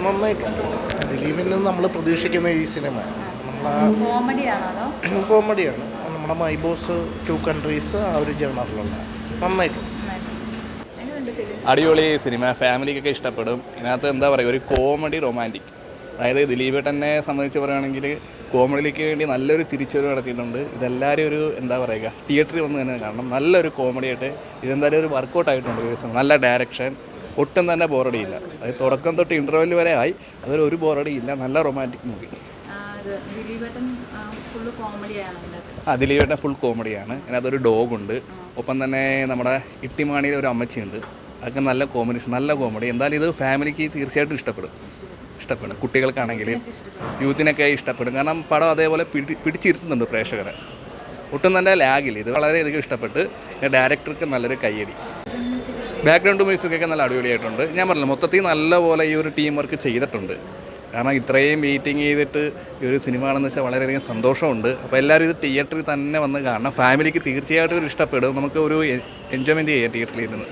നന്നായിട്ടുണ്ട്. ദിലീപിൽ നിന്ന് നമ്മൾ പ്രതീക്ഷിക്കുന്ന ഈ സിനിമ കോമഡിയാണ്. നമ്മുടെ മൈ ബോസ്, ടു കൺട്രീസ്, ആ ഒരു ജേണറിലുള്ള നന്നായിട്ടുണ്ട്. അടിപൊളി സിനിമ, ഫാമിലിക്കൊക്കെ ഇഷ്ടപ്പെടും. ഇതിനകത്ത് എന്താ പറയുക, ഒരു കോമഡി റൊമാൻറ്റിക്. അതായത് ദിലീപേട്ടനെ സംബന്ധിച്ച് പറയുകയാണെങ്കിൽ കോമഡിയിലേക്ക് വേണ്ടി നല്ലൊരു തിരിച്ചുവരവ് നടത്തിയിട്ടുണ്ട്. ഇതെല്ലാവരും ഒരു എന്താ പറയുക, തിയേറ്ററിൽ വന്ന് തന്നെ കാണണം. നല്ലൊരു കോമഡിയായിട്ട് ഇതെന്തായാലും ഒരു വർക്കൗട്ടായിട്ടുണ്ട്. നല്ല ഡയറക്ഷൻ, ഒട്ടും തന്നെ ബോറടിയില്ല. അതായത് തുടക്കം തൊട്ട് ഇൻ്റർവെൽ വരെ ആയി, അതൊരു ബോറടിയില്ല. നല്ല റൊമാൻറ്റിക് മൂവി. ദിലീപേട്ടൻ ഫുൾ കോമഡിയാണ്. അതിനകത്തൊരു ഡോഗുണ്ട്, ഒപ്പം തന്നെ നമ്മുടെ ഇട്ടിമാണിയിലെ ഒരു അമ്മച്ചിയുണ്ട്. അതൊക്കെ നല്ല കോമ്പിനേഷൻ, നല്ല കോമഡി. എന്തായാലും ഇത് ഫാമിലിക്ക് തീർച്ചയായിട്ടും ഇഷ്ടപ്പെടും. കുട്ടികൾക്കാണെങ്കിൽ യൂത്തിനൊക്കെ ഇഷ്ടപ്പെടും. കാരണം പടം അതേപോലെ പിടിച്ചിരുത്തുന്നുണ്ട് പ്രേക്ഷകരെ. ഒട്ടും തന്നെ ലാഗില്ല. ഇത് വളരെയധികം ഇഷ്ടപ്പെട്ട്. ഡയറക്ടർക്ക് നല്ലൊരു കയ്യടി. ബാക്ക്ഗ്രൗണ്ട് മ്യൂസിക്കൊക്കെ നല്ല അടിപൊളിയായിട്ടുണ്ട്. ഞാൻ പറഞ്ഞില്ല, മൊത്തത്തിൽ നല്ലപോലെ ഈ ഒരു ടീം വർക്ക് ചെയ്തിട്ടുണ്ട്. കാരണം ഇത്രയും വെയിറ്റിംഗ് ചെയ്തിട്ട് ഈ ഒരു സിനിമ ആണെന്ന് വെച്ചാൽ വളരെയധികം സന്തോഷമുണ്ട്. അപ്പോൾ എല്ലാവരും ഇത് തിയേറ്ററിൽ തന്നെ വന്ന് കാണണം. ഫാമിലിക്ക് തീർച്ചയായിട്ടും ഒരു ഇഷ്ടപ്പെടും. നമുക്ക് ഒരു എൻജോയ്മെൻറ്റ് ചെയ്യാം തിയേറ്ററിൽ ഇരുന്ന്.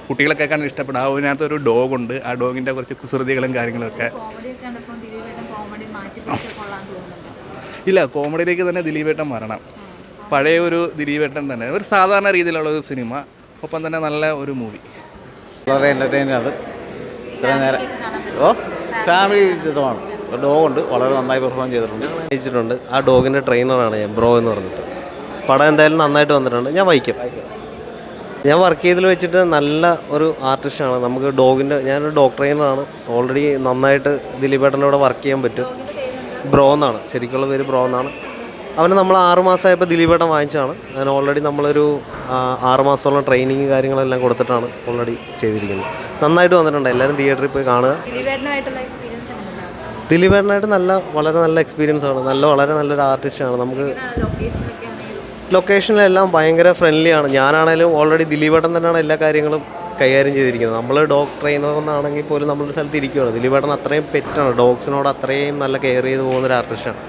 കുട്ടികളൊക്കെ കാണാൻ ഇഷ്ടപ്പെടും. അതിനകത്ത് ഒരു ഡോഗുണ്ട്. ആ ഡോഗിൻ്റെ കുറച്ച് കുസൃതികളും കാര്യങ്ങളൊക്കെ. ഇല്ല, കോമഡിയിലേക്ക് തന്നെ ദിലീപേട്ടൻ വരണം. പഴയ ഒരു ദിലീപേട്ടൻ തന്നെ, ഒരു സാധാരണ രീതിയിലുള്ള ഒരു സിനിമ, ഒപ്പം തന്നെ നല്ല ഒരു മൂവി. വളരെ എൻ്റർടൈനാണ്. ഇത്ര നേരം ഫാമിലി ചിത്രമാണ്. ഒരു ഡോഗുണ്ട്, വളരെ നന്നായി പെർഫോം ചെയ്തിട്ടുണ്ട്. ആ ഡോഗിൻ്റെ ട്രെയിനറാണ് ഞാൻ, ബ്രോ എന്ന് പറഞ്ഞിട്ട്. പടം എന്തായാലും നന്നായിട്ട് വന്നിട്ടുണ്ട്. ഞാൻ വർക്ക് ചെയ്തതിൽ വെച്ചിട്ട് നല്ല ഒരു ആർട്ടിസ്റ്റാണ്. നമുക്ക് ഞാനൊരു ഡോഗ് ട്രെയിനറാണ്. ഓൾറെഡി നന്നായിട്ട് ദിലീപേട്ടൻ്റെ കൂടെ വർക്ക് ചെയ്യാൻ പറ്റും. ബ്രോ എന്നാണ്, ശരിക്കുള്ള പേര് ബ്രോ എന്നാണ്. അവന് നമ്മൾ 6 മാസമായപ്പോൾ ദിലീപേട്ടൻ വാങ്ങിച്ചാണ്. അതിന് ഓൾറെഡി നമ്മളൊരു 6 മാസത്തോളം ട്രെയിനിങ് കാര്യങ്ങളെല്ലാം കൊടുത്തിട്ടാണ് ഓൾറെഡി ചെയ്തിരിക്കുന്നത്. നന്നായിട്ട് വന്നിട്ടുണ്ട്. എല്ലാവരും തിയേറ്ററിൽ പോയി കാണുക. ദിലീപേട്ടനായിട്ട് വളരെ നല്ല എക്സ്പീരിയൻസ് ആണ്. വളരെ നല്ലൊരു ആർട്ടിസ്റ്റാണ്. നമുക്ക് ലൊക്കേഷനിലെല്ലാം ഭയങ്കര ഫ്രണ്ട്ലിയാണ്. ഞാനാണേലും ഓൾറെഡി ദിലീപേട്ടൻ തന്നെയാണ് എല്ലാ കാര്യങ്ങളും കൈകാര്യം ചെയ്തിരിക്കുന്നത്. നമ്മൾ ഡോഗ് ട്രെയിനർ എന്നാണെങ്കിൽ പോലും നമ്മളൊരു സ്ഥലത്ത് ഇരിക്കുകയാണ്. ദിലീപേട്ടൻ അത്രയും പെറ്റാണ്. ഡോഗ്സിനോട് അത്രയും നല്ല കെയർ ചെയ്ത് പോകുന്നൊരു ആർട്ടിസ്റ്റാണ്.